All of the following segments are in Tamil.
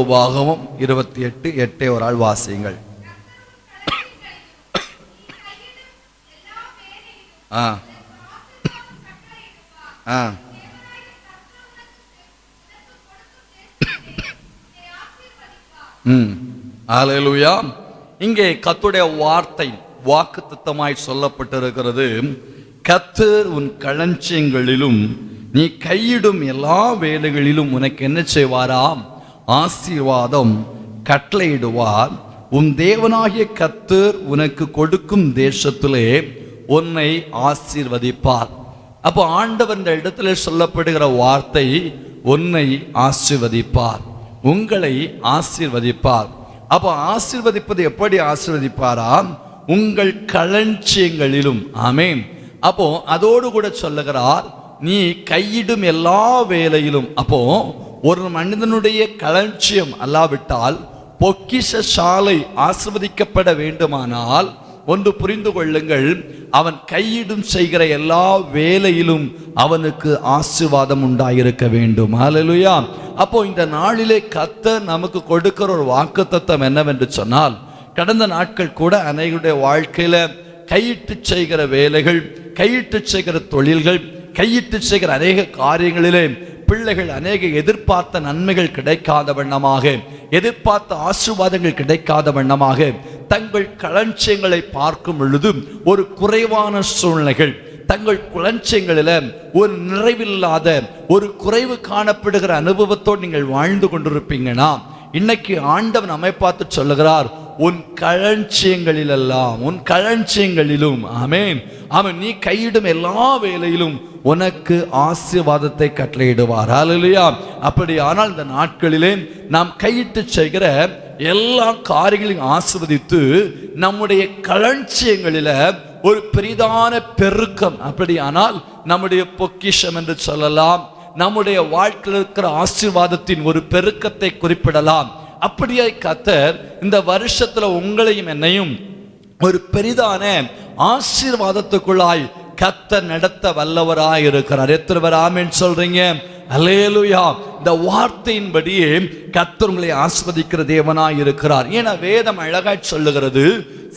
உபாகமம் 28:8 ஒரு ஆள் வாசியுங்கள். ஹல்லேலூயா. இங்கே கர்த்தருடைய வார்த்தை வாக்குத்தத்தமாய் சொல்லப்பட்டிருக்கிறது. கர்த்தர் உன் களஞ்சியங்களிலும் நீ கையிடும் எல்லா வேலைகளிலும் உனக்கு என்ன செய்வாராம்? ஆசீர்வாதம் கட்டளையிடுவார். உன் தேவனாகிய கர்த்தர் உனக்கு கொடுக்கும் தேசத்திலே உன்னை ஆசீர்வதிப்பார். அப்போ ஆண்டவர் இந்த இடத்துல சொல்லப்படுகிற வார்த்தை உன்னை ஆசீர்வதிப்பார், உங்களை ஆசீர்வதிப்பார். அப்போ ஆசீர்வதிப்பது எப்படி ஆசீர்வதிப்பாராம்? உங்கள் களஞ்சியங்களிலும். ஆமென். அப்போ அதோடு கூட சொல்லுகிறார், நீ கையிடும் எல்லா வேலையிலும். அப்போ ஒரு மனிதனுடைய களஞ்சியம் அல்லாவிட்டால், பொக்கிஷ சாலை ஆசீர்வதிக்கப்பட வேண்டுமானால் ஒன்று புரிந்து கொள்ளுங்கள், அவன் கையிடும் செய்கிற எல்லா வேலையிலும் அவனுக்கு ஆசீர்வாதம் உண்டாயிருக்க வேண்டும். ஹல்லேலூயா. அப்போ இந்த நாளிலே கர்த்தர் நமக்கு கொடுக்கிற ஒரு வாக்குத்தத்தம் என்னவென்று சொன்னால், கடந்த நாட்கள் கூட அநேகருடைய வாழ்க்கையில கையிட்டு செய்கிற வேலைகள், கையிட்டு செய்கிற தொழில்கள், கையிட்டு செய்கிற அநேக காரியங்களிலே பிள்ளைகள் அநேக எதிர்பார்த்த நன்மைகள் கிடைக்காத வண்ணமாக, எதிர்பார்த்த ஆசீர்வாதங்கள் கிடைக்காத வண்ணமாக தங்கள் களஞ்சியங்களை பார்க்கும் பொழுது ஒரு குறைவான சூழ்நிலைகள், தங்கள் களஞ்சியங்களில் ஒரு நிறைவில்லாத ஒரு குறைவு காணப்படுகிற அனுபவத்தோடு நீங்கள் வாழ்ந்து கொண்டிருப்பீங்கன்னா, இன்னைக்கு ஆண்டவன் நம்மை பார்த்து சொல்லுகிறார், உன் களஞ்சியங்களில் எல்லாம், உன் களஞ்சியங்களிலும். ஆமென். அவன் நீ கையிடும் எல்லா வேலையிலும் உனக்கு ஆசீர்வாதத்தை கட்டளையிடுவார். ஹல்லேலூயா. அப்படி ஆனால் இந்த நாட்களிலே நாம் கையிட்டு செய்கிற எல்லா காரியங்களையும் ஆசீர்வதித்து நம்முடைய களஞ்சியங்களில ஒரு பெரிதான பெருக்கம், அப்படியானால் நம்முடைய பொக்கிஷம் என்று சொல்லலாம், நம்முடைய வாழ்க்கையில் இருக்கிற ஆசீர்வாதத்தின் ஒரு பெருக்கத்தை குறிப்பிடலாம். அப்படியே கர்த்தர் இந்த வருஷத்துல உங்களையும் என்னையும் ஒரு பெரிதான ஆசீர்வாதத்துக்குள்ளாய் கர்த்தர் நடத்த வல்லவராய் இருக்கிறார். எத்தனை பேர் ஆமென் சொல்றீங்க? அல்லேலூயா. இந்த வார்த்தையின்படியே கர்த்தர் உங்களை ஆசீர்வதிக்கிற தேவனாய் இருக்கிறார். ஏன்னா வேதம் அழகாய் சொல்லுகிறது,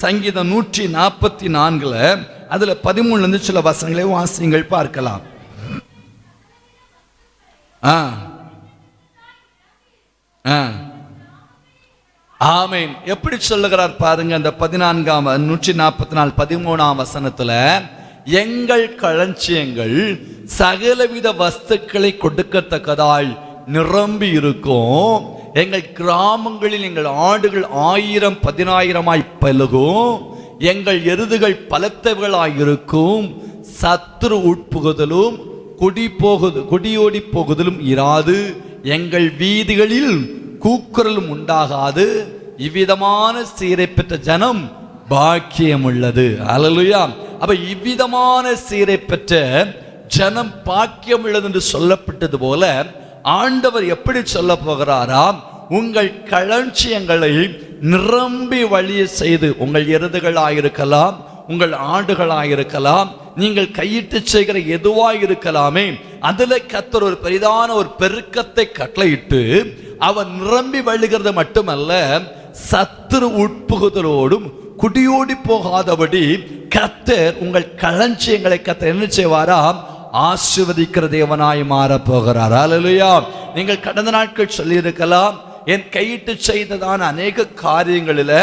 சங்கீதம் 144 அதுல 13 சில வசனங்களை வாசிங்கள் பார்க்கலாம். ஆமென். எப்படி சொல்லுகிறார் பாருங்க, அந்த 144 13 வசனத்துல, எங்கள் களஞ்சியங்கள் சகலவித வஸ்துக்களை கொடுக்கத்தக்கதாய் நிரம்பி இருக்கும். எங்கள் கிராமங்களில் எங்கள் ஆடுகள் 1000 10,000 பெருகும். எங்கள் எருதுகள் பலத்தவர்களாயிருக்கும். சத்துரு உட்புகுதலும் குடியோடி போகுதலும் இராது. எங்கள் வீதிகளில் கூக்குரலும் உண்டாகாது. இவ்விதமான சீரை பெற்ற ஜனம் பாக்கியம் உள்ளது. ஹல்லேலூயா. அப்ப இவ்விதமான சீரை பெற்ற ஜனம் பாக்கியம் உள்ளது என்று சொல்லப்பட்டது போல ஆண்டவர் எப்படி சொல்ல போகிறாராம்? உங்கள் களஞ்சியங்களை நிரம்பி வழிய செய்து, உங்கள் எருதுகளாயிருக்கலாம், உங்கள் ஆடுகளாயிருக்கலாம், நீங்கள் கையிட்டு செய்கிற எதுவாயிருக்கலாமே, அதுல கர்த்தர் ஒரு பெரிதான ஒரு பெருக்கத்தை கட்டளையிட்டு அவன் நிரம்பி வழிகிறது மட்டுமல்ல, சத்துரு உட்புகுதலோடும் குடியோடி போகாதபடி கர்த்தர் உங்கள் களஞ்சியங்களை கர்த்தர் என்ன செய்வாராம்? ஆசீர்வதிக்கிற தேவனாய் மாற போகிறார். ஹல்லேலூயா. நீங்கள் கடந்த நாட்கள் சொல்லியிருக்கலாம், என் கையிட்டு செய்ததான அநேக காரியங்களில்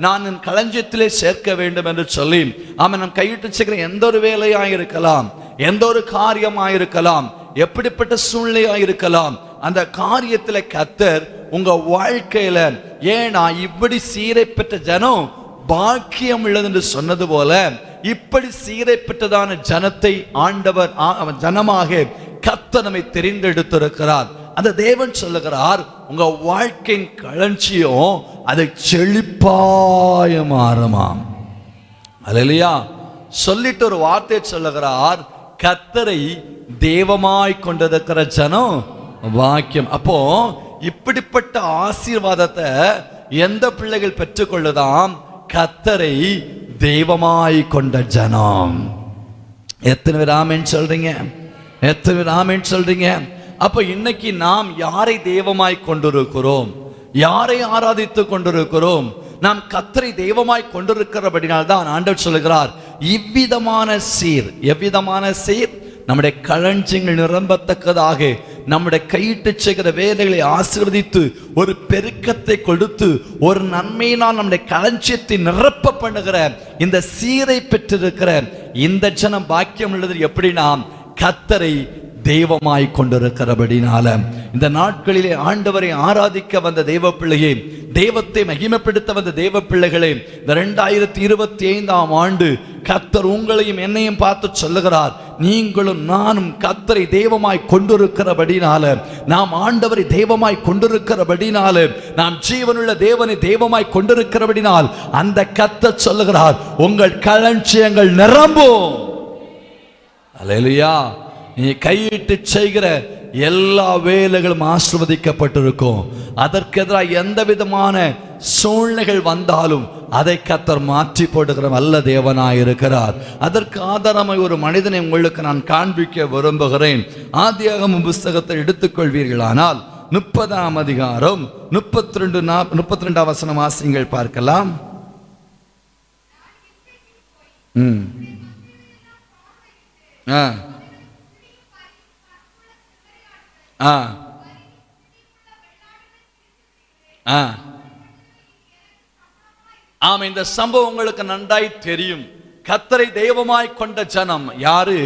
நான் என் களஞ்சியத்திலே சேர்க்க வேண்டும் என்று சொல்லி, அவன் நம் கையிட்டு செய்கிற எந்த ஒரு வேலையாயிருக்கலாம், எந்த ஒரு காரியமாயிருக்கலாம், எப்படிப்பட்ட சூழ்நிலையாயிருக்கலாம், அந்த காரியத்தில் கர்த்தர் உங்க வாழ்க்கையில, ஏன்னா இப்படி சீரை பெற்ற ஜனம் பாக்கியம் உள்ளது என்று சொன்னது போல, இப்படி சீரை பெற்றதான ஜனத்தை ஆண்டவர் ஜனமாக கர்த்தர் நம்மை தெரிந்தெடுத்திருக்கிறார். அந்த தேவன் சொல்லுகிறார், உங்க வாழ்க்கையின் களஞ்சியம் அதை செழிப்பாய மாறுமாம். அல்லேலூயா. சொல்லிட்டு ஒரு வார்த்தை சொல்லுகிறார், கர்த்தரை தெய்வமாய் கொண்டிருக்கிற ஜனம் வாக்கியம். அப்போ இப்படிப்பட்ட ஆசீர்வாதத்தை எந்த பிள்ளைகள் பெற்றுக்கொள்ளுதாம்? கர்த்தரை தெய்வமாய் கொண்ட ஜனம். எத்தனை பேர் ஆமென் சொல்றீங்க? எத்தனை பேர் ஆமென் சொல்றீங்க? அப்ப இன்னைக்கு நாம் யாரை தெய்வமாய் கொண்டிருக்கிறோம்? யாரை ஆராதித்துக் கொண்டிருக்கிறோம்? நாம் கர்த்தரை தெய்வமாய் கொண்டிருக்கிறபடினால் தான் ஆண்டவர் சொல்லுகிறார், இவ்விதமான சீர். எவ்விதமான சீர்? நம்முடைய களஞ்சியங்கள் நிரம்பத்தக்கதாக நம்முடைய கையிட்டு செய்கிற வேலைகளை ஆசீர்வதித்து ஒரு பெருக்கத்தை கொடுத்து ஒரு நன்மையினால் நம்முடைய களஞ்சியத்தை நிரப்ப பண்ணுகிற இந்த சீரை பெற்றிருக்கிற இந்த ஜனம் பாக்கியம் உள்ளது. எப்படி? நாம் கர்த்தரை தெய்வமாய் கொண்டிருக்கிறபடினால. இந்த நாட்களிலே ஆண்டவரை ஆராதிக்க வந்த தெய்வ பிள்ளையே, தெய்வத்தை மகிமைப்படுத்த வந்த தெய்வ பிள்ளைகளே, இந்த 2025ஆம் ஆண்டு கர்த்தர் உங்களையும் என்னையும் பார்த்து சொல்லுகிறார், நீங்களும் நானும் கர்த்தரை தெய்வமாய் கொண்டிருக்கிறபடினால, நாம் ஆண்டவரை தெய்வமாய் கொண்டிருக்கிறபடினால, நாம் ஜீவனுள்ள தேவனை தெய்வமாய் கொண்டிருக்கிறபடினால் அந்த கர்த்தர் சொல்லுகிறார், உங்கள் களஞ்சியங்கள் நிரம்பும். அல்லேலூயா. நீ கையிட்டு செய்கிற எல்லா வேலைகளும் ஆசீர்வதிக்கப்பட்டிருக்கும். அதற்கு எதிராக எந்த விதமான சூழ்நிலைகள் வந்தாலும் அதை கர்த்தர் மாற்றி போடுகிற நல்ல தேவனாயிருக்கிறார். அதற்கு ஆதாரமாய் ஒரு மனிதனை உங்களுக்கு நான் காண்பிக்க விரும்புகிறேன். ஆதியாகமம் புஸ்தகத்தை எடுத்துக்கொள்வீர்களானால் 30ஆம் அதிகாரம் 32 வசனம் வாசிங்கள் பார்க்கலாம். ஆமா, இந்த சம்பவம் உங்களுக்கு நன்றாய் தெரியும். கர்த்தரை தெய்வமாய் கொண்ட ஜனம் யாரு?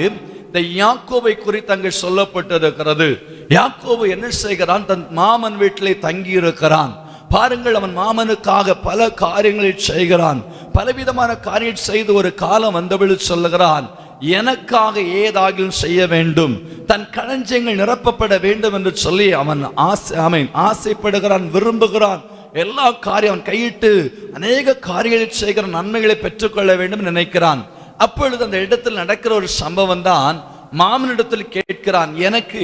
இந்த யாக்கோபை குறித்து அங்கு சொல்லப்பட்டிருக்கிறது. யாக்கோபு என்ன செய்கிறான்? தன் மாமன் வீட்டிலே தங்கி இருக்கிறான். பாருங்கள், அவன் மாமனுக்காக பல காரியங்களை செய்கிறான். பலவிதமான காரியங்கள் செய்து ஒரு காலம் வந்தபொழுது சொல்லுகிறான், எனக்காக ஏதாகிலும் செய்ய வேண்டும், தன் களஞ்சியங்கள் நிரப்பப்பட வேண்டும் என்று சொல்லி அவன் ஆசைப்படுகிறான், விரும்புகிறான். எல்லா காரியம் அவன் கையிட்டு அநேக காரியங்களை செய்கிற நன்மைகளை பெற்றுக்கொள்ள வேண்டும் நினைக்கிறான். அப்பொழுது அந்த இடத்தில் நடக்கிற ஒரு சம்பவம் தான், மாமனிடத்தில் கேட்கிறான், எனக்கு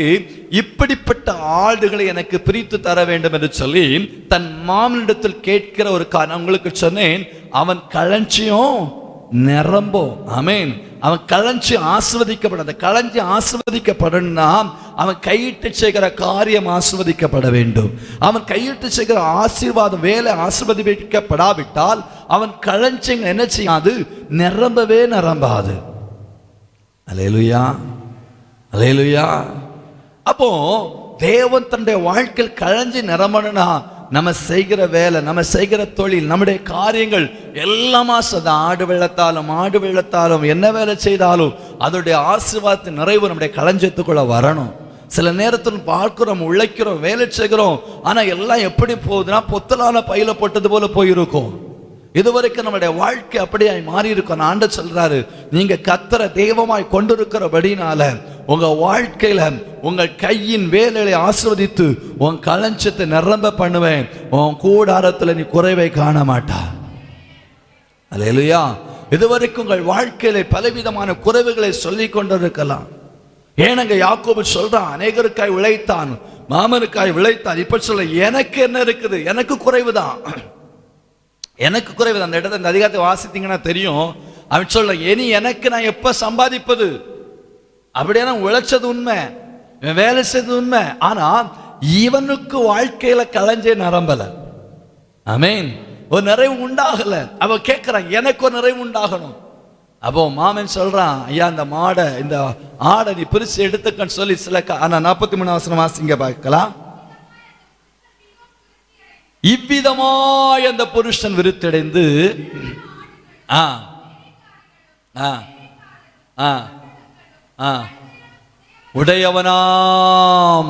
இப்படிப்பட்ட ஆடுகளை எனக்கு பிரித்து தர வேண்டும் என்று சொல்லி தன் மாமனிடத்தில் கேட்கிற ஒரு காரணம் உங்களுக்கு சொன்னேன். அவன் களஞ்சியம் நிரம்பும். ஆமென். அவன் களஞ்சியம் ஆசீர்வதிக்கப்பட, அந்த களஞ்சியம் ஆசீர்வதிக்கப்படணும்னா அவன் கையிட்டு செய்கிற காரியம் ஆசீர்வதிக்கப்பட வேண்டும். அவன் கையிட்டு செய்கிற ஆசீர்வாதம் வேலை ஆசீர்வதிக்கப்படாவிட்டால் அவன் களஞ்சியம் என்ன செய்யாது? நிரம்பவே நிரம்பாது. அல்லேலூயா, அல்லேலூயா. அப்போ தேவன் தன்னுடைய வாழ்க்கையில் களஞ்சி நிரம்பணும்னா நம்ம செய்கிற வேலை, நம்ம செய்கிற தொழில், நம்முடைய காரியங்கள் எல்லாமா ஆடு வெள்ளத்தாலும் என்ன வேலை செய்தாலும் அதோடைய ஆசீர்வாதத்தின் நிறைவு நம்முடைய களஞ்சியத்துக்குள்ள வரணும். சில நேரத்தில் பார்க்கிறோம், உழைக்கிறோம், வேலை செய்கிறோம், ஆனா எல்லாம் எப்படி போகுதுன்னா பொத்தலான பையில போட்டது போல போயிருக்கும். இதுவரைக்கும் நம்முடைய வாழ்க்கை அப்படியே மாறி இருக்கும். ஆண்டவர் சொல்றாரு, நீங்க கர்த்தரை தெய்வமாய் கொண்டிருக்கிறபடினால உங்க வாழ்க்கையில உங்கள் கையின் வேலையை ஆசீர்வதித்து உன் களஞ்சியத்தை நிரம்ப பண்ணுவேன். உன் கூடாரத்துல நீ குறைவை காண மாட்டா. அல்லேலூயா. இதுவரைக்கும் உங்கள் வாழ்க்கையில பலவிதமான குறைவுகளை சொல்லி கொண்டிருக்கலாம். ஏனங்க யாக்கோபு சொல்றான், அநேகருக்காய் உழைத்தான், மாமனுக்காய் உழைத்தான். இப்ப சொல்ல, எனக்கு என்ன இருக்குது? எனக்கு குறைவுதான், எனக்கு குறைவு. அந்த இடத்துல இந்த அதிகாரத்தை வாசித்தீங்கன்னா தெரியும். அவன் சொல்ல, இனி எனக்கு நான் எப்ப சம்பாதிப்பது? அப்படியே உழைச்சது உண்மை, வேலை செய்தது உண்மை, ஆனா இவனுக்கு வாழ்க்கையில களஞ்சே நிரம்பல. ஆமென். ஒரு நிறைவு உண்டாகல. அவ கேட்கிறான், எனக்கு ஒரு நிறைவு உண்டாகணும். அப்போ மாமன் சொல்றான், ஐயா இந்த மாடை, இந்த ஆடை நீ பிரிச்சு எடுத்துக்கன்னு சொல்லி சில 43 வசனம் வாசிங்க பார்க்கலாம். இவ்விதமாய் அந்த புருஷன் விருத்தடைந்து உடையவனா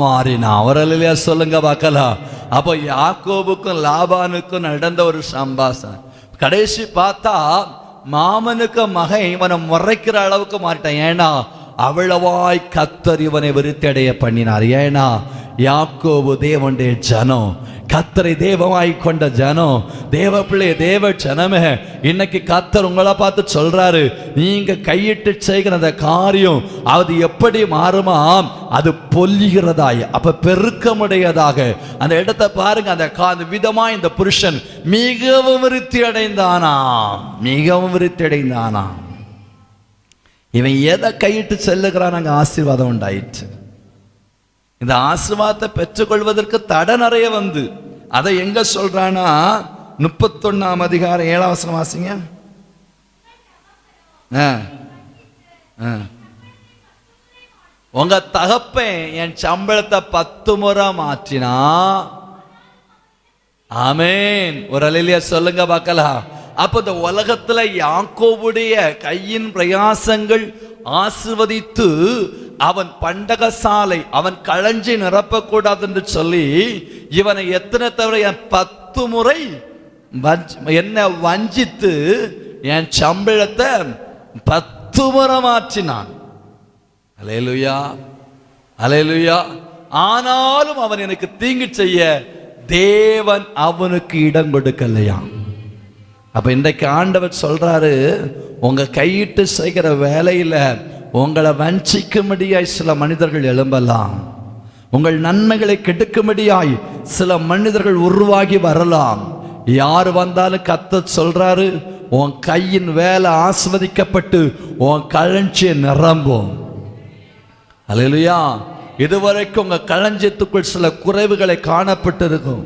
மாறினா. அவரல்லையா சொல்லுங்க பார்க்கலாம். அப்போ யாக்கோபுக்கும் லாபானுக்கும் நடந்த ஒரு சம்பாஷணை. கடைசி பார்த்தா மாமனுக்கு மகன் இவனை முறைக்கிற அளவுக்கு மாறிட்டான். ஏன்னா அவ்வளவாய் கர்த்தர் இவனை விருத்தடைய பண்ணினார். ஏன்னா யாக்கோபு தேவனுடைய ஜனம், கர்த்தரை தெய்வமாய் கொண்ட ஜனம், தேவ பிள்ளை, தேவ ஜனமே, இன்னைக்கு கர்த்தர் உங்களை பார்த்து சொல்றாரு, நீங்க கையிட்டு செய்கிற அந்த காரியம் அது எப்படி மாறுமா? அது பொல்லுகிறதாய், அப்ப பெருக்கமுடையதாக. அந்த இடத்தை பாருங்க. அந்த விதமா இந்த புருஷன் மிகவும் விருத்தி அடைந்தானாம், மிகவும் விருத்தி அடைந்தானாம். இவன் எதை கையிட்டு செல்லுகிறான், அங்க ஆசீர்வாதம் உண்டாயிற்று. இந்த ஆசீர்வாதத்தை பெற்றுக்கொள்வதற்கு தடை நிறைய வந்து அதை எங்க சொல்றானா 31ஆம் அதிகாரம் 7ஆம் வசனம் வாசிங்க. உங்க தகப்பன் என் சம்பளத்தை 10 முறை மாற்றினா, ஆமேன், ஒரு அல்லேலூயா சொல்லுங்க பார்க்கலாம். அப்ப இந்த உலகத்துல யாக்கோபுடைய கையின் பிரயாசங்கள் ஆசீர்வதித்து அவன் பண்டகசாலை, அவன் களஞ்சி நிரப்பக்கூடாது என்று சொல்லி இவனை எத்தனை தவிர 10 முறை என்ன வஞ்சித்து என் சம்பளத்தை 10 முறை மாற்றினான். அல்லேலூயா, அல்லேலூயா. ஆனாலும் அவன் எனக்கு தீங்கு செய்ய தேவன் அவனுக்கு இடம் கொடுக்கலையா. அப்ப இன்றைக்கு ஆண்டவர் சொல்றாரு, உங்க கையிட்டு செய்கிற வேலையில உங்களை வஞ்சிக்கும்படியாய் சில மனிதர்கள் எழும்பலாம், உங்கள் நன்மைகளை கெடுக்கும்படியாய் சில மனிதர்கள் உருவாகி வரலாம். யார் வந்தாலும் கர்த்தர் சொல்றாரு, உன் கையின் வேலை ஆசீர்வதிக்கப்பட்டு உன் களஞ்சிய நிரம்பும். அல்லேலூயா. இதுவரைக்கும் உங்க களஞ்சியத்துக்குள் சில குறைவுகளை காணப்பட்டிருக்கும்,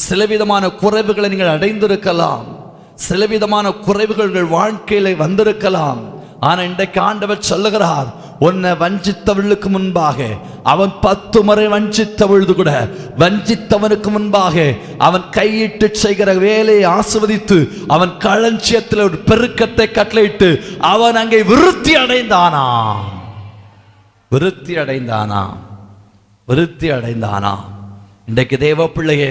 சில விதமான குறைவுகளை நீங்கள் அடைந்திருக்கலாம், சில விதமான குறைவுகள் வாழ்க்கையில வந்திருக்கலாம். ஆனா இன்றைக்கு ஆண்டவர் சொல்லுகிறார், உன்னை வஞ்சித்தவளுக்கு முன்பாக அவன் 10 முறை வஞ்சித்தவழுது கூட வஞ்சித்தவனுக்கு முன்பாக அவன் கையிட்டு செய்கிற வேலையை ஆசீர்வதித்து அவன் களஞ்சியத்தில் ஒரு பெருக்கத்தை கட்டளையிட்டு அவன் அங்கே விருத்தி அடைந்தானா, விருத்தி அடைந்தானா, விருத்தி அடைந்தானா. இன்றைக்கு தேவ பிள்ளையே,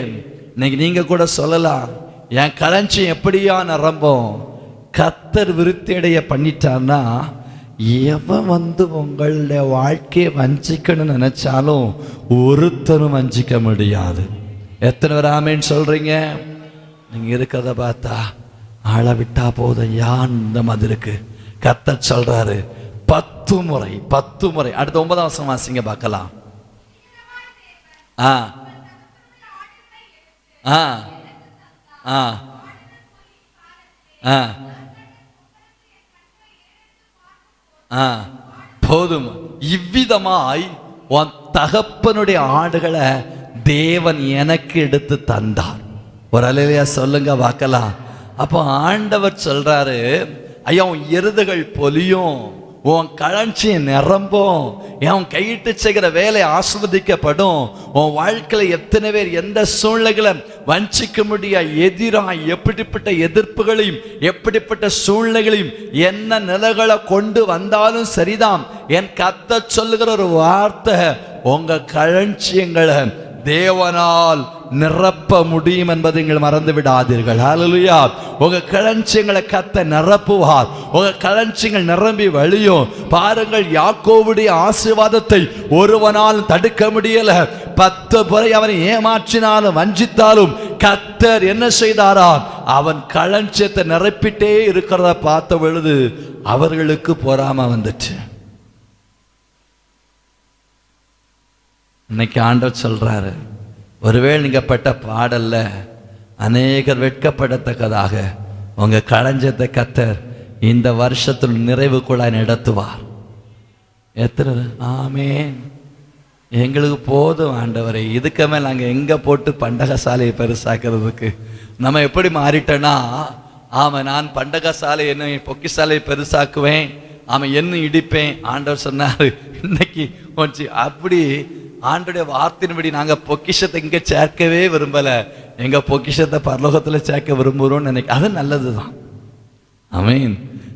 இன்னைக்கு நீங்க கூட சொல்லலாம், என் களஞ்சியம் எப்படியா நிரம்பும்? கர்த்தர் விருத்தி அடைய பண்ணிட்டான்னா எவன் உங்களுடைய வாழ்க்கையை வஞ்சிக்கணும்னு நினைச்சாலும் ஒருத்தரும் வஞ்சிக்க முடியாது. எத்தனை பேர் ஆமேன்னு சொல்றீங்க? நீங்க இருக்கிறத பார்த்தா ஆளை விட்டா போதும் யான் இந்த மாதிரி இருக்கு. கர்த்தர் சொல்றாரு 10 முறை 10 முறை. அடுத்த 9ஆம் வசனம் வாசிங்க பார்க்கலாம். போதும். இவ்விதமாய் உன் தகப்பனுடைய ஆடுகளை தேவன் எனக்கு எடுத்து தந்தார். ஒரு அல்லேலூயா சொல்லுங்க பார்க்கலாம். அப்போ ஆண்டவர் சொல்றாரு, ஐயா உன் எருதுகள் பொலியும், உன் களஞ்சியம் நிரம்பும், உன் கையிட்டு செய்கிற வேலை ஆஸ்வதிக்கப்படும். உன் வாழ்க்கையில எத்தனை பேர் எந்த சூழ்நிலைகளை வஞ்சிக்க முடியாது, எதிராக எப்படிப்பட்ட எதிர்ப்புகளையும் எப்படிப்பட்ட சூழ்நிலைகளையும் என்ன நிலைகளை கொண்டு வந்தாலும் சரிதான், என் கர்த்தர் சொல்லுகிற ஒரு வார்த்தை, உங்க களஞ்சியங்களை தேவனால் நிரப்ப முடியும் என்பதை நீங்கள் மறந்து விடாதீர்கள். ஹல்லேலூயா. உங்க களஞ்சியங்களை கர்த்தர் நிரப்புவார். உங்க களஞ்சியங்கள் நிரம்பி வழியும். பாருங்கள், யாக்கோபுடைய ஆசீர்வாதத்தை ஒருவனால் தடுக்க முடியல. 10 முறை அவனை ஏமாற்றினாலும் வஞ்சித்தாலும் கர்த்தர் என்ன செய்தாரா, அவன் களஞ்சியத்தை நிரப்பிட்டே இருக்கிறத பார்த்த பொழுது அவர்களுக்கு பொறாம வந்துச்சு. இன்னைக்கு ஆண்டவர் சொல்றாரு, ஒருவேளை நீங்க பட்ட பாடல்ல அநேகர் வெட்கப்படத்தக்கதாக உங்க களஞ்சத்தை கர்த்தர் இந்த வருஷத்தில் நிறைவுக்குள்ள நடத்துவார். எத்தனை ஆமேன். எங்களுக்கு போதும் ஆண்டவரை, இதுக்கு மேல் நாங்கள் எங்க போட்டு பண்டகசாலையை பெருசாக்குறதுக்கு. நம்ம எப்படி மாறிட்டோன்னா, ஆமாம் நான் பண்டகசாலை என்ன பொக்கிசாலையை பெருசாக்குவேன், ஆமாம் என்ன இடிப்பேன். ஆண்டவர் சொன்னார் இன்னைக்கு கொஞ்சம் அப்படி ஆண்டுடைய வார்த்தையின்படி நாங்கள் பொக்கிஷத்தை இங்கே சேர்க்கவே விரும்பலை, எங்கள் பொக்கிஷத்தை பரலோகத்தில் சேர்க்க விரும்புகிறோம்னு நினைக்க. அது நல்லது தான். ஆமீன்.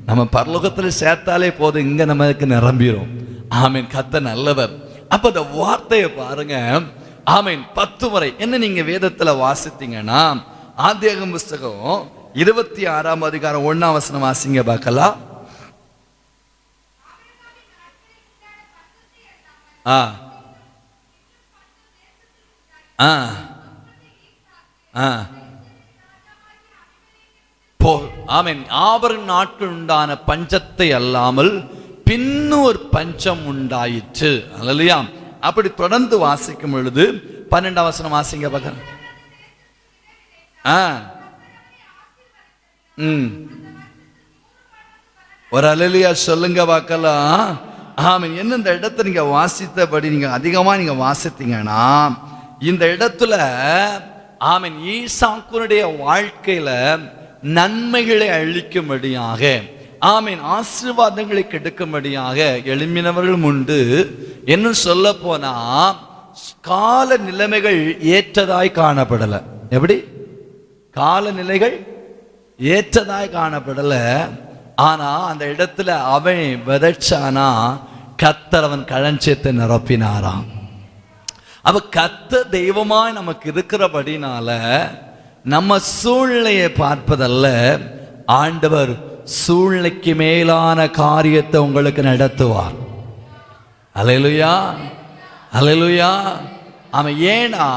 நம்ம பரலோகத்தில் சேர்த்தாலே போதும், இங்கே நமக்கு நிரம்பிடும். ஆமீன். கர்த்தர் நல்லவர். அப்போ இந்த வார்த்தையை பாருங்க. ஆமீன். 10 முறை என்ன நீங்க வேதத்தில் வாசித்தீங்கன்னா, ஆதியாகமம் புஸ்தகம் 26ஆம் அதிகாரம் 1ஆம் வசனம் வாசிங்க பார்க்கலாம். ஆமென். ஆபரண நாட்கள் உண்டான பஞ்சத்தை அல்லாமல் பின்னும் ஒரு பஞ்சம் உண்டாயிற்று. அல்லேலூயா. அப்படி தொடர்ந்து வாசிக்கும் பொழுது 12ஆம் வசனம் வாசிங்க பார்க்கலாம். ஒரு அல்லேலூயா சொல்லுங்க பார்க்கலாம். ஆமென். என்ன இந்த இடத்தை நீங்க வாசித்தபடி நீங்க அதிகமா நீங்க வாசித்தீங்கன்னா, இந்த இடத்துல ஆமென், ஈசாக்குனுடைய வாழ்க்கையில நன்மைகளை அளிக்கும்படியாக, ஆமென், ஆசீர்வாதங்களை கெடுக்கும்படியாக எழும்பினவர்களும் உண்டு. என்ன சொல்ல போனா கால நிலைமைகள் ஏற்றதாய் காணப்படல. எப்படி? காலநிலைகள் ஏற்றதாய் காணப்படல. ஆனா அந்த இடத்துல அவன் விதைச்சானா, கர்த்தர் அவன் களஞ்சியத்தை நிரப்பினாராம். அப்ப கர்த்தர் தெய்வமாய் நமக்கு இருக்கிறபடினால நம்ம சூழ்நிலையை பார்ப்பதல்ல, ஆண்டவர் சூழ்நிலைக்கு மேலான காரியத்தை உங்களுக்கு நடத்துவார். அல்லேலூயா, அல்லேலூயா. அவன் ஏனா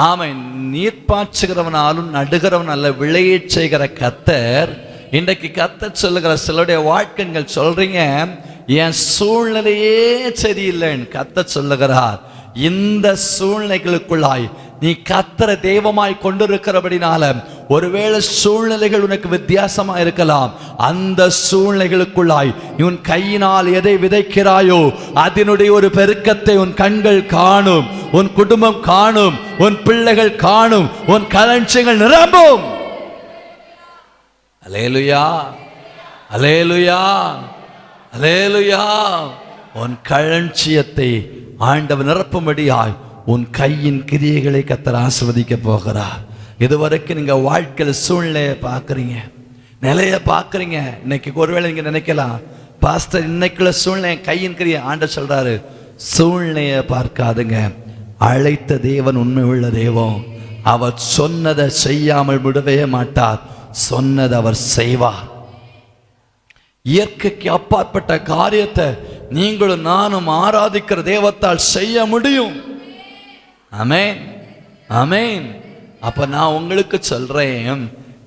அவன் நீர்ப்பாய்ச்சுகிறவனாலும் நடுகிறவன் அல்ல, விளைய செய்கிற கர்த்தர். இன்றைக்கு கர்த்தர் சொல்லுகிற சிலருடைய வாழ்க்கைகள் சொல்றீங்க, என் சூழ்நிலையே சரியில்லைன்னு கர்த்தர் சொல்லுகிறார். இந்த சூழ்நிலைகளுக்குள்ளாய் நீ கர்த்தரை தெய்வமாய் கொண்டிருக்கிறபடினால ஒருவேளை சூழ்நிலைகள் உனக்கு வித்தியாசமா இருக்கலாம். அந்த சூழ்நிலைகளுக்குள்ளாய் உன் கையினால் எதை விதைக்கிறாயோ அதனுடைய ஒரு பெருக்கத்தை உன் கண்கள் காணும், உன் குடும்பம் காணும், உன் பிள்ளைகள் காணும், உன் களஞ்சியங்கள் நிரம்பும். அல்லேலூயா, அல்லேலூயா, அல்லேலூயா. உன் களஞ்சியத்தை ஆண்டவர் நிரப்பும்படியாய் உன் கையின் கிரியைகளை கர்த்தர் ஆசீர்வதிக்க போகிறார். இதுவரைக்கும் நீங்க வாழ்க்கையில சூழ்நிலையை பார்க்குறீங்க, நிலைய பார்க்குறீங்க. இன்னைக்கு ஒருவேளை நீங்க நினைக்கலாம், பாஸ்டர் இன்னைக்குள்ள சூழ்நிலை கையின் கிரியை. ஆண்டவர் சொல்றாரு, சூழ்நிலையை பார்க்காதுங்க, அழைத்த தேவன் உண்மை உள்ள தெய்வம். அவர் சொன்னதை செய்யாமல் விடவே மாட்டார், சொன்னதை அவர் செய்வார். இயற்கைக்கு அப்பாற்பட்ட காரியத்தை நீங்களும் நானும் ஆராதிக்கிற தெய்வத்தால் செய்ய முடியும். ஆமென், ஆமென். அப்ப நான் உங்களுக்கு சொல்றேன்,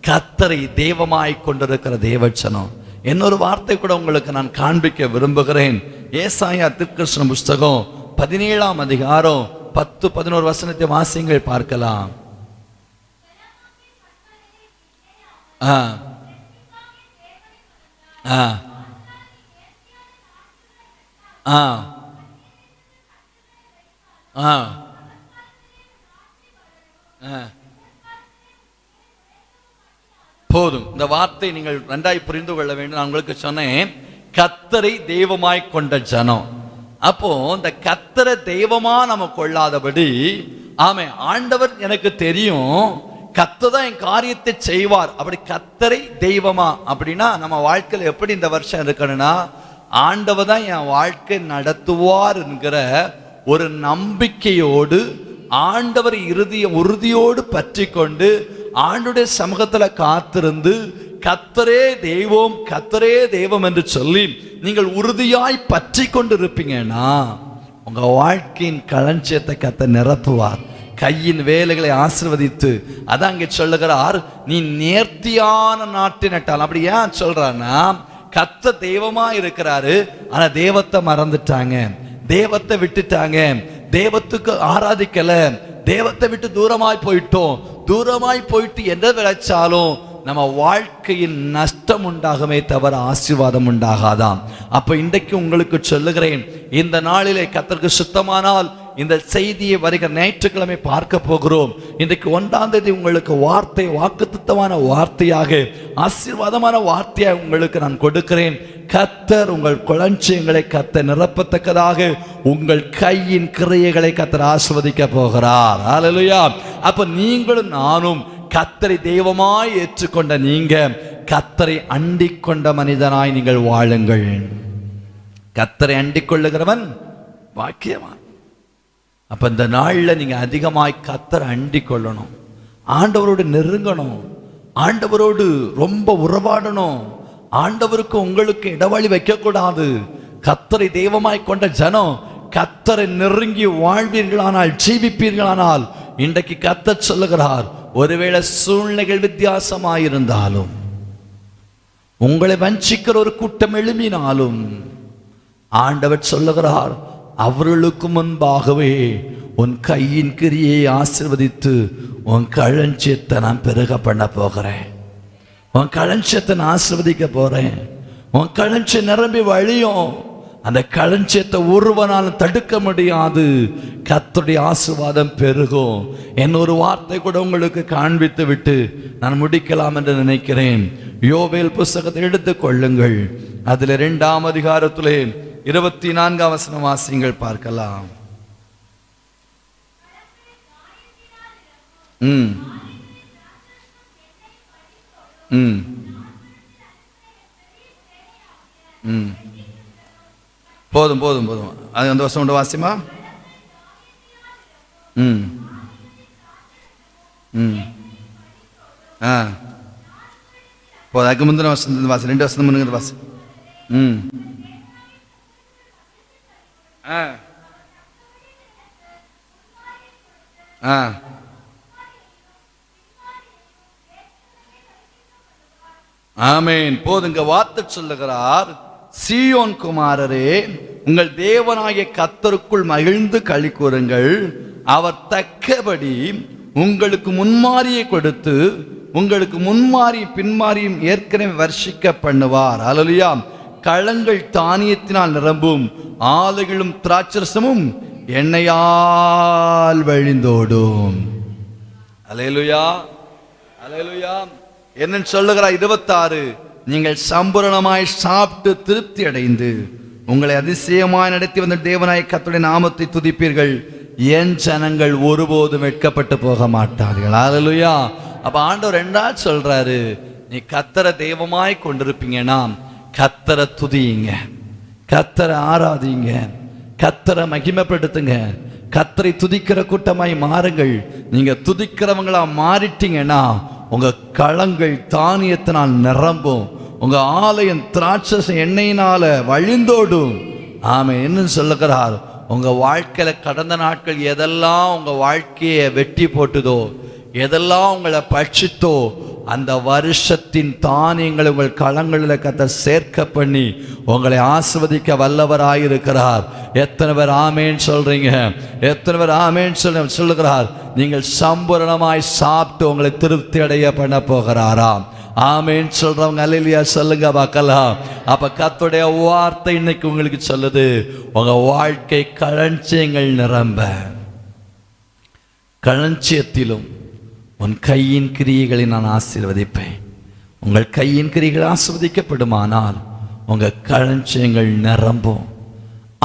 கர்த்தரை தெய்வமாய் கொண்டிருக்கிற தேவச்சனம். இன்னொரு வார்த்தை கூட உங்களுக்கு நான் காண்பிக்க விரும்புகிறேன். ஏசாயா தீர்க்கதரிசன புஸ்தகம் 17ஆம் அதிகாரம் 10-11 வசனத்தை வாசிங்கள், பார்க்கலாம். போதும், இந்த வார்த்தை நீங்கள் நன்றாய் புரிந்து கொள்ள வேண்டும். நான் உங்களுக்கு சொன்னேன், கர்த்தரை தெய்வமாய் கொண்ட ஜனம். அப்போ இந்த கர்த்தரை தெய்வமா நம்ம கொள்ளாதபடி, ஆமே, ஆண்டவர் எனக்கு தெரியும், கர்த்தர் தான் என் காரியத்தை செய்வார், அப்படி கர்த்தரை தெய்வமா அப்படின்னா நம்ம வாழ்க்கையில் எப்படி இந்த வருஷம் இருக்கணும்னா, ஆண்டவர் தான் என் வாழ்க்கை நடத்துவார் என்கிற ஒரு நம்பிக்கையோடு, ஆண்டவர் உறுதியோடு பற்றி கொண்டு ஆண்டுடைய சமூகத்தில் காத்திருந்து கர்த்தரே தெய்வம், கர்த்தரே தெய்வம் என்று சொல்லி நீங்கள் உறுதியாய் பற்றி கொண்டு இருப்பீங்கன்னா உங்க வாழ்க்கையின் களஞ்சியத்தை கர்த்தர் நிரப்புவார். கையின் வேலைகளை ஆசீர்வதித்து, அதான் அங்கே சொல்லுகிறார், நீ நேர்த்தியான நாட்டை நட்டால். அப்படி ஏன் சொல்றான்னா, கர்த்தர் தெய்வமா இருக்கிறாரு, ஆனா தெய்வத்தை மறந்துட்டாங்க, தெய்வத்தை விட்டுட்டாங்க, தெய்வத்துக்கு ஆராதிக்கல, தெய்வத்தை விட்டு தூரமாய் போயிட்டோம். தூரமாய் போயிட்டு எந்த விளைச்சாலும் நம்ம வாழ்க்கையின் நஷ்டம் உண்டாகுமே தவிர ஆசீர்வாதம் உண்டாகாதாம். அப்ப இன்றைக்கு உங்களுக்கு சொல்லுகிறேன், இந்த நாளிலே கர்த்தருக்கு சுத்தமானால் இந்த செய்தியை வருகிற ஞாயிற்றுக்கிழமை பார்க்க போகிறோம். இன்றைக்கு 1ஆம் தேதி உங்களுக்கு வார்த்தை வாக்குத்தத்தமான வார்த்தையாக, ஆசீர்வாதமான வார்த்தையாக உங்களுக்கு நான் கொடுக்கிறேன். கர்த்தர் உங்கள் களஞ்சியங்களை கர்த்தர் நிரப்பத்தக்கதாக உங்கள் கையின் கிரியைகளை கர்த்தர் ஆசீர்வதிக்க போகிறார். ஹல்லேலூயா. அப்ப நீங்களும் நானும் கர்த்தரை தெய்வமாய் ஏற்றுக்கொண்ட நீங்க கர்த்தரை அண்டிக் கொண்ட மனிதனாய் நீங்கள் வாழுங்கள். கர்த்தரை அண்டிக் கொள்ளுகிறவன் பாக்கியவான். அப்ப இந்த நாள்ல நீங்க அதிகமாய் கர்த்தரை அண்டிக் கொள்ளணும், ஆண்டவரோடு நெருங்கணும், ஆண்டவரோடு ரொம்ப உறவாடணும். ஆண்டவருக்கு உங்களுக்கு இடைவெளி வைக்க கூடாது. கர்த்தரை தெய்வமாய் கொண்ட ஜனம் கர்த்தரை நெருங்கி வாழ்வீர்களானால், ஜீவிப்பீர்களானால், இன்றைக்கு கர்த்தர் சொல்லுகிறார், ஒருவேளை சூழ்நிலைகள் வித்தியாசமாயிருந்தாலும், உங்களை வஞ்சிக்கிற ஒரு கூட்டம் எழுப்பினாலும், ஆண்டவர் சொல்லுகிறார், அவர்களுக்கு முன்பாகவே உன் கையின் கிரியை ஆசீர்வதித்து உன் களஞ்சியத்தை நான் பெருக பண்ண போகிறேன். உன் களஞ்சியத்தை நான் ஆசீர்வதிக்க போறேன். உன் களஞ்சியம் நிரம்பி வழியும். அந்த களஞ்சியத்தை ஒருவனாலும் தடுக்க முடியாது. கர்த்தருடைய ஆசீர்வாதம் பெருகும். ஒரு வார்த்தை கூட உங்களுக்கு காண்பித்து விட்டு நான் முடிக்கலாம் என்று நினைக்கிறேன். யோவேல் புஸ்தகத்தை எடுத்துக் கொள்ளுங்கள். அதில் 2ஆம் அதிகாரத்திலே 24ஆம் வசனம் வாசிங்கள், பார்க்கலாம். போதும் போதும் போதும். அது அந்த வருஷம் உண்டு வாசிமா. போதும். அதுக்கு முந்தின வருஷம் வாசி, 2 வருஷம் முன்னுங்க வாசி. ஆமென். போதுங்க. வார்த்தை சொல்லுகிறார், சீயோன் குமாரரே, உங்கள் தேவனாகிய கர்த்தருக்குள் மகிழ்ந்து களி கூறுங்கள். அவர் தக்கபடி உங்களுக்கு முன்மாரியை கொடுத்து உங்களுக்கு முன்மாறி பின்மாரியும் ஏற்கனவே வர்ஷிக்க பண்ணுவார். அல்லேலூயா. களங்கள் தானியத்தினால் நிரம்பும், ஆலைகளும் திராட்சரசமும் எண்ணெயால் வழிந்தோடும். அல்லேலூயா, அல்லேலூயா. என்னன்னு சொல்லுகிறார் 26, நீங்கள் சம்பூரணமாய் சாப்பிட்டு திருப்தி அடைந்து உங்களை அதிசயமாய் நடத்தி வந்த தேவனாய கர்த்தருடைய நாமத்தை துதிப்பீர்கள். என் ஜனங்கள் ஒருபோதும் வெட்கப்பட்டு போக மாட்டார்கள். அல்லேலூயா. அப்ப ஆண்டவர் என்ன சொல்றாரு? நீ கர்த்தரை தெய்வமாய் கொண்டிருப்பீங்கன்னா கர்த்தரை துதியுங்க, கர்த்தரை ஆராதிங்க, கர்த்தரை மகிமைப்படுத்துங்க, கர்த்தரை துதிக்கிற கூட்டமாய் மாறுங்கள். நீங்க துதிக்கிறவங்களா மாறிட்டீங்கன்னா உங்க களங்கள் தானியத்தினால் நிரம்பும், உங்க ஆலயம் திராட்சரச எண்ணெயினால வழிந்தோடும். ஆமென். என்ன சொல்லுகிறார்? உங்க வாழ்க்கையில கடந்த நாட்கள் எதெல்லாம் உங்க வாழ்க்கையை வெட்டி போட்டுதோ, எதெல்லாம் உங்களை பட்சித்தோ, அந்த வருஷத்தின் தானியங்களை உங்கள் களங்களில் கர்த்தர் சேர்க்க பண்ணி உங்களை ஆசீர்வதிக்க வல்லவராயிருக்கிறார். எத்தனை பேர் ஆமேன் சொல்றீங்க? எத்தனை பேர் ஆமேன் சொல்லுகிறார்? நீங்கள் சம்பூரணமாய் சாப்பிட்டு உங்களை திருப்தி அடைய பண்ண போகிறாராம். ஆமேன் சொல்றவங்க அல்லேலூயா சொல்லுங்க பார்க்கலாம். அப்ப கர்த்தருடைய வார்த்தை இன்னைக்கு உங்களுக்கு சொல்லுது, உங்க வாழ்க்கை களஞ்சியங்கள் நிரம்ப, களஞ்சியத்திலும் உன் கையின் கிரியைகளை நான் ஆசீர்வதிப்பேன். உங்கள் கையின் கிரியைகள் ஆசீர்வதிக்கப்படுமானால் உங்க களஞ்சியங்கள் நிரம்பும்.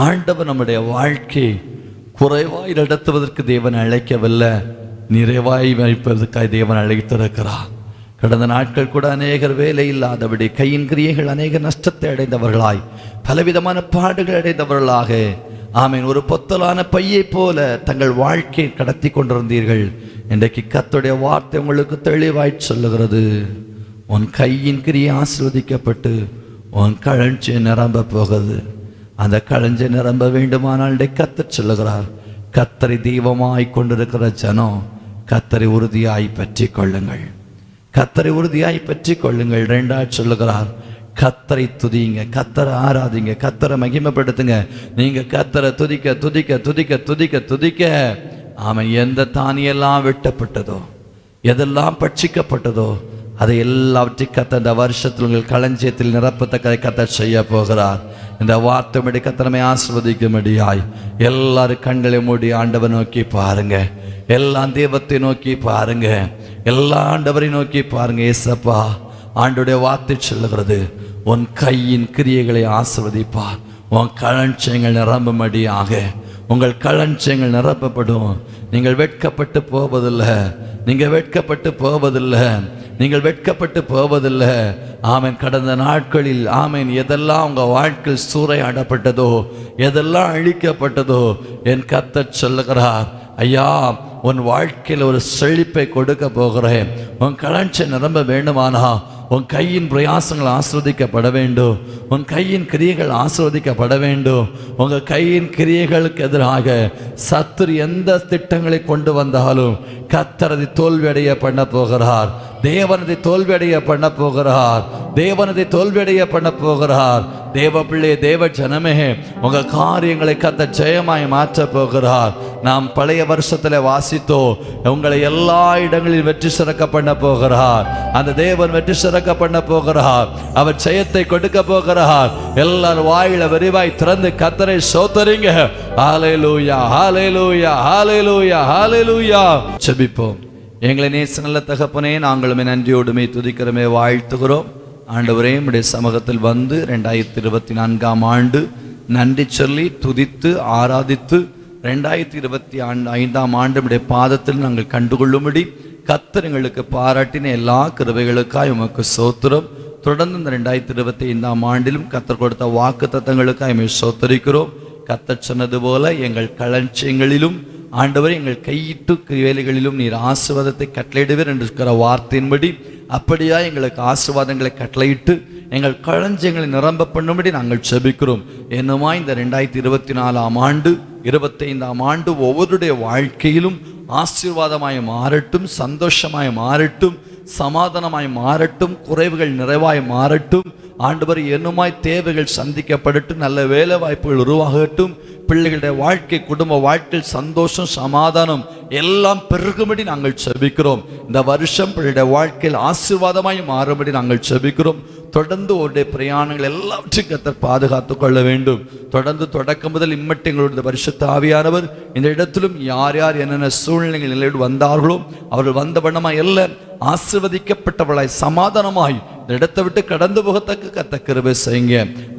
ஆண்டவர் நம்முடைய வாழ்க்கை குறைவாய் நடத்துவதற்கு தேவன் அழைக்கவில்லை, நிறைவாய் வைப்பதற்காக தேவன் அழைத்திருக்கிறார். கடந்த நாட்கள் கூட அநேகர் வேலை இல்லாதபடி, கையின் கிரியைகள் அநேக நஷ்டத்தை அடைந்தவர்களாய், பலவிதமான பாடுகள் அடைந்தவர்களாக, ஆமீன், ஒரு பொத்தலான பையை போல தங்கள் வாழ்க்கையை கடத்தி கொண்டிருந்தீர்கள். இன்றைக்கு கர்த்தருடைய வார்த்தை உங்களுக்கு தெளிவாய் சொல்லுகிறது, உன் கையின் கிரியை ஆசீர்வதிக்கப்பட்டு உன் களஞ்சியம் நிரம்ப போகுது. அந்த களஞ்சியம் நிரம்ப வேண்டுமானால் கர்த்தர் சொல்லுகிறார், கர்த்தரை தெய்வமாய் கொண்டிருக்கிற ஜனம் கர்த்தரை உறுதியாய் பற்றி கொள்ளுங்கள், கர்த்தரை உறுதியாய் பற்றி கொள்ளுங்கள். 2 சொல்லுகிறார், கர்த்தரை துதிங்க, கர்த்தரை ஆராதிங்க, கர்த்தரை மகிமைப்படுத்துங்க. நீங்க கர்த்தரை துதிக்க துதிக்க துதிக்க துதிக்க துதிக்க, ஆமாம், எந்த தானியெல்லாம் வெட்டப்பட்டதோ, எதெல்லாம் பட்சிக்கப்பட்டதோ, அதை எல்லாவற்றையும் கர்த்தர் இந்த வருஷத்தில் உங்கள் களஞ்சியத்தில் நிரப்பத்தக்கதை கர்த்தர் செய்ய போகிறார். இந்த வார்த்தைப்படி கர்த்தரை ஆசீர்வதிக்கும்படியாய் எல்லாரும் கண்களை மூடி ஆண்டவரை நோக்கி பாருங்க, எல்லாம் தெய்வத்தை நோக்கி பாருங்க, எல்லா ஆண்டவரை நோக்கி பாருங்க. ஏசப்பா, ஆண்டோடைய வார்த்தை சொல்லுகிறது, உன் கையின் கிரியைகளை ஆசீர்வதிப்பார், உன் களஞ்சியங்கள் நிரம்பும்படியாக உங்கள் களஞ்சியங்கள் நிரப்பப்படும். நீங்கள் வெட்கப்பட்டு போவதில்லை, நீங்கள் வெட்கப்பட்டு போவதில்லை, நீங்கள் வெட்கப்பட்டு போவதில்லை. ஆமேன். கடந்த நாட்களில் ஆமேன் எதெல்லாம் உங்கள் வாழ்க்கையில் சூறையாடப்பட்டதோ, எதெல்லாம் அழிக்கப்பட்டதோ, என் கர்த்தர் சொல்லுகிறார், ஐயா, உன் வாழ்க்கையில் ஒரு செழிப்பை கொடுக்க போகிறேன். உன் களஞ்சியம் நிரம்ப வேண்டுமானா உன் கையின் பிரயாசங்கள் ஆஸ்வதிக்கப்பட வேண்டும், உன் கையின் கிரியைகள் ஆஸ்வதிக்கப்பட வேண்டும். உங்கள் கையின் கிரியைகளுக்கு எதிராக சத்துரு எந்த திட்டங்களை கொண்டு வந்தாலும் கர்த்தர் அதை தோல்வியடைய பண்ண போகிறார். தேவனதை தோல்வியடைய பண்ண போகிறார். தேவனதை தோல்வியடைய பண்ண போகிறார். தேவ பிள்ளை, தேவ ஜனமே, உங்க காரியங்களை கர்த்தர் ஜெயமாய் மாற்ற போகிறார். நாம் பழைய வருஷத்துல வாசித்தோ, உங்களை எல்லா இடங்களில் வெற்றி சிறக்க பண்ண போகிறார். அந்த தேவன் வெற்றி சிறக்க பண்ண போகிறார். அவர் ஜெயத்தை கொடுக்க போகிறார். எல்லாரும் வாயில விரிவாய் திறந்து கர்த்தரை ஸ்தோத்திரிங்க. ஹல்லேலூயா, ஹல்லேலூயா, ஹல்லேலூயா, ஹல்லேலூயா. ஜெபிப்போம். எங்களை நேச நல்ல தகப்பனே, நாங்களுமே நன்றியோடுமே துதிக்கிறோமே வாழ்த்துகிறோம். ஆண்டவரே, உம்முடைய சமூகத்தில் வந்து 2024ஆம் ஆண்டு நன்றி சொல்லி துதித்து ஆராதித்து 2025ஆம் ஆண்டு உம்முடைய பாதத்தில் நாங்கள் கண்டுகொள்ளும்படி கர்த்தர் எங்களுக்கு பாராட்டின எல்லா கிருபைகளுக்காய் உமக்கு ஸ்தோத்திரம். தொடர்ந்து இந்த 2025ஆம் ஆண்டிலும் கர்த்தர் கொடுத்த வாக்கு தத்தங்களுக்காய் உம்மை ஸ்தோத்திரிக்கிறோம். கர்த்தர் சொன்னது போல எங்கள் களஞ்சியங்களிலும் ஆண்டவரே எங்கள் கையிட்டு வேலைகளிலும் நீர் ஆசீர்வாதத்தை கட்டளையிடுவீர் என்று இருக்கிற வார்த்தையின்படி அப்படியா எங்களுக்கு ஆசீர்வாதங்களை கட்டளையிட்டு எங்கள் களஞ்சியங்களை நிரம்ப பண்ணும்படி நாங்கள் ஜெபிக்கிறோம். என்னமா இந்த 2024ஆம் ஆண்டு 25ஆம் ஆண்டு ஒவ்வொருடைய வாழ்க்கையிலும் ஆசீர்வாதமாய் மாறட்டும், சந்தோஷமாய் மாறட்டும், சமாதானமாய் மாறட்டும், குறைவுகள் நிறைவாய் மாறட்டும். ஆண்டவர் என்னுமாய் தேவைகள் சந்திக்கப்படட்டும், நல்ல வேலை வாய்ப்புகள் உருவாகட்டும், பிள்ளைகளுடைய வாழ்க்கை குடும்ப வாழ்க்கையில் சந்தோஷம் சமாதானம் எல்லாம் பெருகும்படி நாங்கள் ஜெபிக்கிறோம். இந்த வருஷம் பிள்ளைகளுடைய வாழ்க்கையில் ஆசீர்வாதமாய் மாறும்படி நாங்கள் ஜெபிக்கிறோம். தொடர்ந்து அவருடைய பிரயாணங்கள் எல்லாவற்றையும் கர்த்தர் பாதுகாத்து கொள்ள வேண்டும். தொடர்ந்து தொடக்கம் முதல் இம்மட்டு எங்களுடைய பரிசுத்த ஆவியானவர் இந்த இடத்திலும் யார் யார் என்னென்ன சூழ்நிலைகள் நிலையோடு வந்தார்களோ அவர்கள் வந்த வண்ணமாய் எல்லாம் ஆசீர்வதிக்கப்பட்டவளாய் சமாதானமாய் இந்த இடத்தை விட்டு கடந்து போகத்தக்க கர்த்தர் கிருபை செய்யுங்க.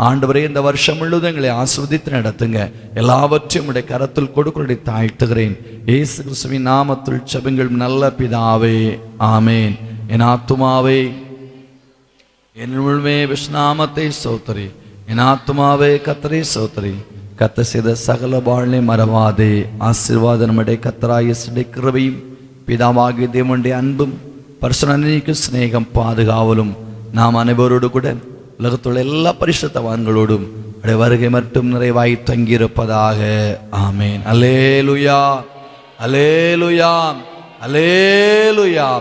ஆண்டவரே, இந்த வருஷம் முழுவதும் எங்களை ஆசீர்வதித்து நடத்துங்க. எல்லாவற்றையும் உடைய கரத்தில் கொடுக்க தாழ்த்துகிறேன். இயேசு கிறிஸ்துவின் நாமத்தில் ஜெபங்கள் நல்ல பிதாவே, ஆமேன். என் ஆத்துமாவே என் முழுமே விஷ்நாமத்தை ஸ்தோத்திரி, என் ஆத்துமாவே கர்த்தரை ஸ்தோத்திரி. கர்த்தர் செய்த சகல வாழ்வை மறவாதே. ஆசீர்வாதம் நம்முடைய கர்த்தராகிய இயேசுவின் கிருபையும் பிதாவாகிய தேவனுடைய அன்பும் பரிசுத்த சிநேகம் பாதுகாவலும் நாம் அனைவரோடு கூட உலகத்துள்ள எல்லா பரிசுத்தவான்களோடும் வருகை மட்டும் நிறைவாய் தங்கியிருப்பதாக. ஆமேன். அல்லேலூயா, அல்லேலூயா, அல்லேலூயா.